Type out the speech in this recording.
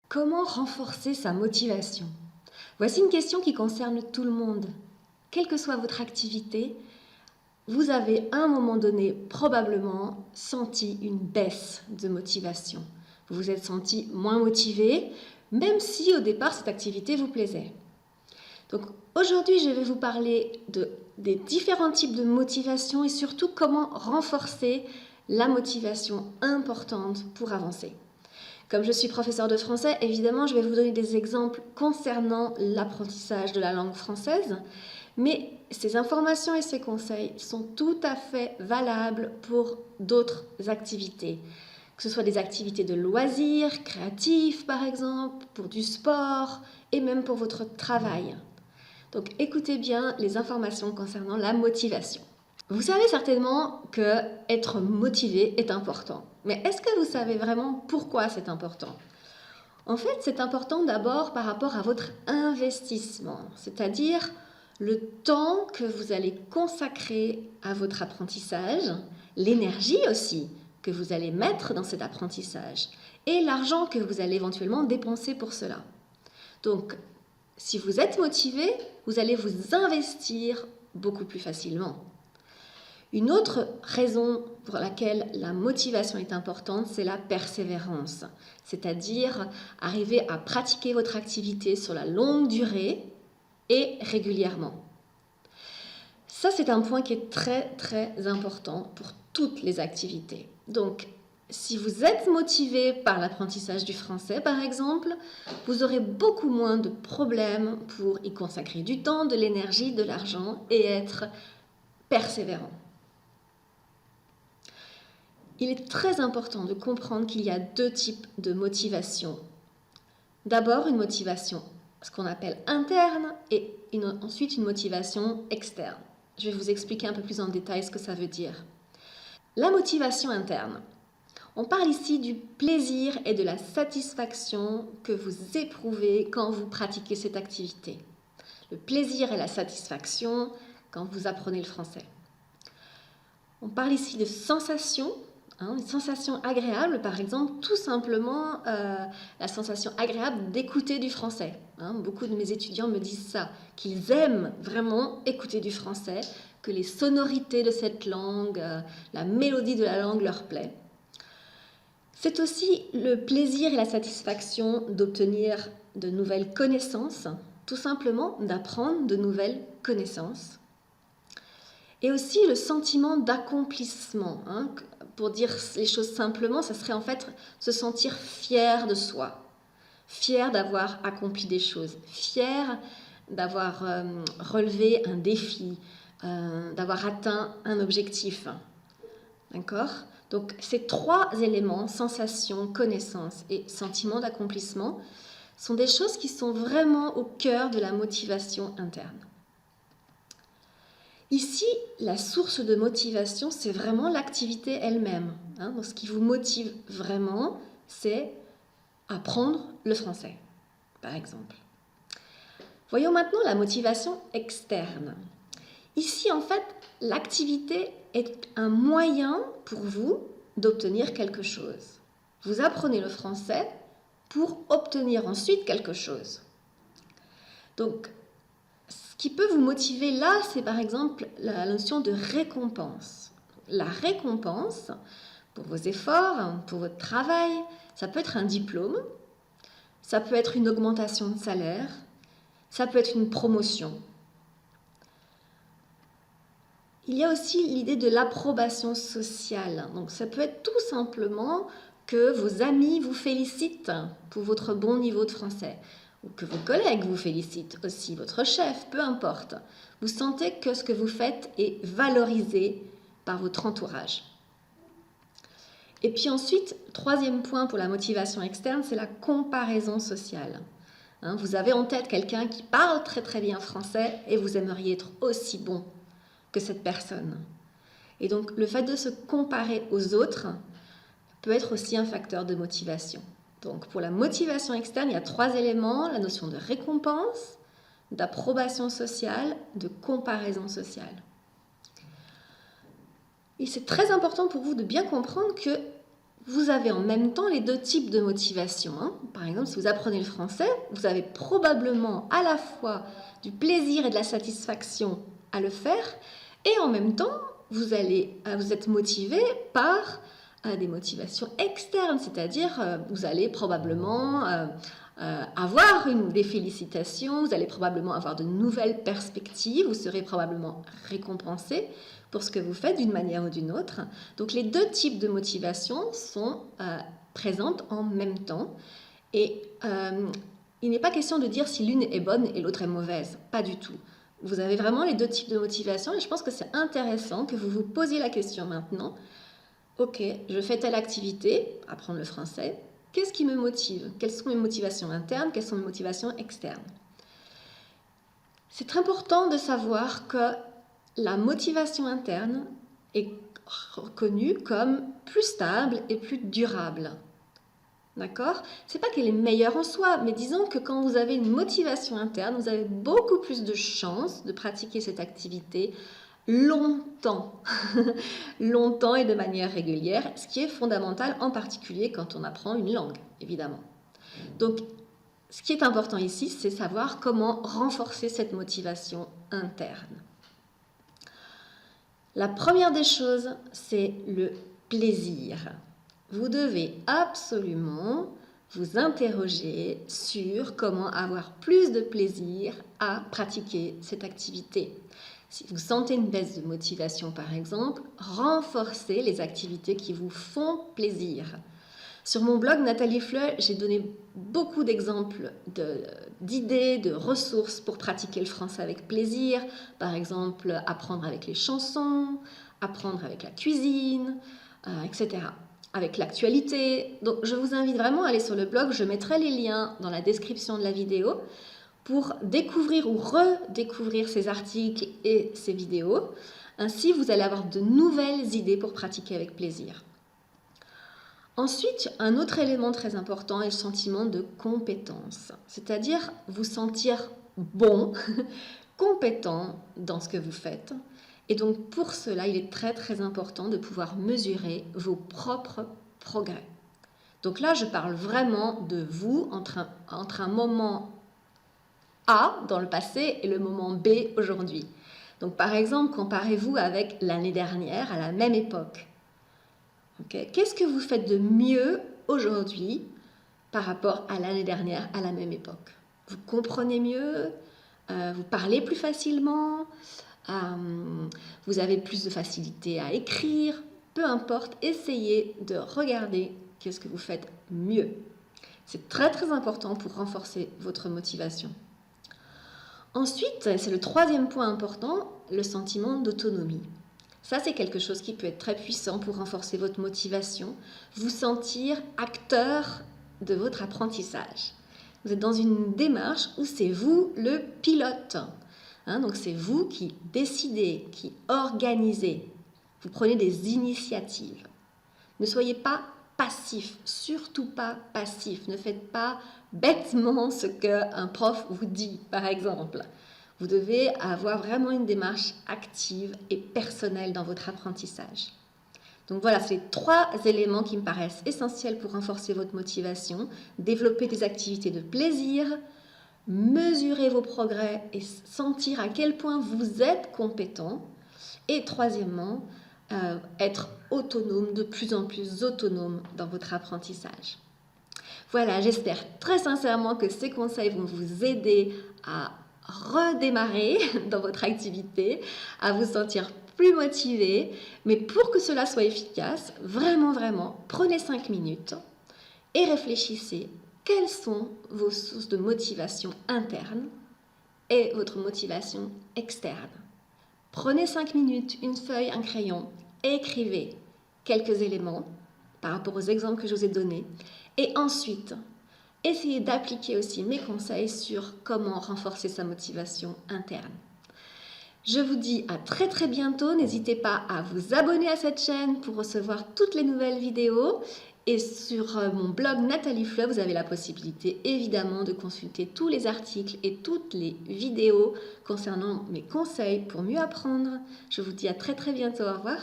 Comment renforcer sa motivation? Voici une question qui concerne tout le monde. Quelle que soit votre activité, vous avez à un moment donné probablement senti une baisse de motivation. Vous vous êtes senti moins motivé, même si au départ cette activité vous plaisait. Donc aujourd'hui, je vais vous parler des différents types de motivation et surtout comment renforcer la motivation importante pour avancer. Comme je suis professeur de français, évidemment, je vais vous donner des exemples concernant l'apprentissage de la langue française, mais ces informations et ces conseils sont tout à fait valables pour d'autres activités, que ce soit des activités de loisirs, créatifs par exemple, pour du sport et même pour votre travail. Donc écoutez bien les informations concernant la motivation. Vous savez certainement que être motivé est important. Mais est-ce que vous savez vraiment pourquoi c'est important? En fait, c'est important d'abord par rapport à votre investissement, c'est-à-dire le temps que vous allez consacrer à votre apprentissage, l'énergie aussi que vous allez mettre dans cet apprentissage et l'argent que vous allez éventuellement dépenser pour cela. Donc, si vous êtes motivé, vous allez vous investir beaucoup plus facilement. Une autre raison pour laquelle la motivation est importante, c'est la persévérance, c'est-à-dire arriver à pratiquer votre activité sur la longue durée et régulièrement. Ça, c'est un point qui est très très important pour toutes les activités. Donc, si vous êtes motivé par l'apprentissage du français, par exemple, vous aurez beaucoup moins de problèmes pour y consacrer du temps, de l'énergie, de l'argent et être persévérant. Il est très important de comprendre qu'il y a deux types de motivation. D'abord, une motivation, ce qu'on appelle interne, et ensuite une motivation externe. Je vais vous expliquer un peu plus en détail ce que ça veut dire. La motivation interne. On parle ici du plaisir et de la satisfaction que vous éprouvez quand vous pratiquez cette activité. Le plaisir et la satisfaction quand vous apprenez le français. On parle ici de sensations. Une sensation agréable, par exemple, tout simplement la sensation agréable d'écouter du français. Beaucoup de mes étudiants me disent ça, qu'ils aiment vraiment écouter du français, que les sonorités de cette langue, la mélodie de la langue leur plaît. C'est aussi le plaisir et la satisfaction d'obtenir de nouvelles connaissances, tout simplement d'apprendre de nouvelles connaissances. Et aussi le sentiment d'accomplissement. Pour dire les choses simplement, ça serait en fait se sentir fier de soi, fier d'avoir accompli des choses, fier d'avoir relevé un défi, d'avoir atteint un objectif. D'accord? Donc ces trois éléments, sensation, connaissance et sentiment d'accomplissement, sont des choses qui sont vraiment au cœur de la motivation interne. Ici, la source de motivation, c'est vraiment l'activité elle-même. Donc, ce qui vous motive vraiment, c'est apprendre le français, par exemple. Voyons maintenant la motivation externe. Ici, en fait, l'activité est un moyen pour vous d'obtenir quelque chose. Vous apprenez le français pour obtenir ensuite quelque chose. Donc, ce qui peut vous motiver là, c'est par exemple la notion de récompense. La récompense pour vos efforts, pour votre travail, ça peut être un diplôme, ça peut être une augmentation de salaire, ça peut être une promotion. Il y a aussi l'idée de l'approbation sociale. Donc ça peut être tout simplement que vos amis vous félicitent pour votre bon niveau de français. Ou que vos collègues vous félicitent aussi, votre chef, peu importe. Vous sentez que ce que vous faites est valorisé par votre entourage. Et puis ensuite, troisième point pour la motivation externe, c'est la comparaison sociale. Vous avez en tête quelqu'un qui parle très très bien français et vous aimeriez être aussi bon que cette personne. Et donc le fait de se comparer aux autres peut être aussi un facteur de motivation. Donc pour la motivation externe, il y a trois éléments, la notion de récompense, d'approbation sociale, de comparaison sociale. Et c'est très important pour vous de bien comprendre que vous avez en même temps les deux types de motivation, hein. Par exemple, si vous apprenez le français, vous avez probablement à la fois du plaisir et de la satisfaction à le faire, et en même temps, vous êtes motivé par des motivations externes, c'est-à-dire vous allez probablement avoir des félicitations, vous allez probablement avoir de nouvelles perspectives, vous serez probablement récompensé pour ce que vous faites d'une manière ou d'une autre. Donc les deux types de motivation sont présentes en même temps, et il n'est pas question de dire si l'une est bonne et l'autre est mauvaise, pas du tout. Vous avez vraiment les deux types de motivation, et je pense que c'est intéressant que vous vous posiez la question maintenant. Ok, je fais telle activité, apprendre le français, qu'est-ce qui me motive? Quelles sont mes motivations internes? Quelles sont mes motivations externes? C'est très important de savoir que la motivation interne est reconnue comme plus stable et plus durable. D'accord? C'est pas qu'elle est meilleure en soi, mais disons que quand vous avez une motivation interne, vous avez beaucoup plus de chances de pratiquer cette activité longtemps, longtemps et de manière régulière, ce qui est fondamental en particulier quand on apprend une langue, évidemment. Donc, ce qui est important ici, c'est savoir comment renforcer cette motivation interne. La première des choses, c'est le plaisir. Vous devez absolument vous interroger sur comment avoir plus de plaisir à pratiquer cette activité. Si vous sentez une baisse de motivation, par exemple, renforcez les activités qui vous font plaisir. Sur mon blog Nathalie Fleu, j'ai donné beaucoup d'exemples d'idées, de ressources pour pratiquer le français avec plaisir. Par exemple, apprendre avec les chansons, apprendre avec la cuisine, etc. Avec l'actualité. Donc, je vous invite vraiment à aller sur le blog. Je mettrai les liens dans la description de la vidéo pour découvrir ou redécouvrir ces articles et ces vidéos. Ainsi, vous allez avoir de nouvelles idées pour pratiquer avec plaisir. Ensuite, un autre élément très important est le sentiment de compétence, c'est-à-dire vous sentir bon, compétent dans ce que vous faites. Et donc pour cela, il est très très important de pouvoir mesurer vos propres progrès. Donc là, je parle vraiment de vous entre un moment A dans le passé et le moment B aujourd'hui. Donc par exemple, comparez-vous avec l'année dernière à la même époque. Okay. Qu'est-ce que vous faites de mieux aujourd'hui par rapport à l'année dernière, à la même époque? Vous comprenez mieux, vous parlez plus facilement, vous avez plus de facilité à écrire, peu importe, essayez de regarder qu'est-ce que vous faites mieux. C'est très très important pour renforcer votre motivation. Ensuite, c'est le troisième point important, le sentiment d'autonomie. Ça, c'est quelque chose qui peut être très puissant pour renforcer votre motivation, vous sentir acteur de votre apprentissage. Vous êtes dans une démarche où c'est vous le pilote. Donc, c'est vous qui décidez, qui organisez. Vous prenez des initiatives. Ne soyez pas passif, surtout pas passif. Ne faites pas bêtement ce qu'un prof vous dit, par exemple. Vous devez avoir vraiment une démarche active et personnelle dans votre apprentissage. Donc voilà, c'est les 3 éléments qui me paraissent essentiels pour renforcer votre motivation. Développer des activités de plaisir, mesurer vos progrès et sentir à quel point vous êtes compétent. Et troisièmement, être autonome, de plus en plus autonome dans votre apprentissage. Voilà, j'espère très sincèrement que ces conseils vont vous aider à redémarrer dans votre activité, à vous sentir plus motivé. Mais pour que cela soit efficace, vraiment, prenez 5 minutes et réfléchissez quelles sont vos sources de motivation interne et votre motivation externe. Prenez 5 minutes, une feuille, un crayon et écrivez quelques éléments par rapport aux exemples que je vous ai donnés. Et ensuite, essayez d'appliquer aussi mes conseils sur comment renforcer sa motivation interne. Je vous dis à très très bientôt. N'hésitez pas à vous abonner à cette chaîne pour recevoir toutes les nouvelles vidéos. Et sur mon blog Nathalie Fleu, vous avez la possibilité évidemment de consulter tous les articles et toutes les vidéos concernant mes conseils pour mieux apprendre. Je vous dis à très très bientôt. Au revoir.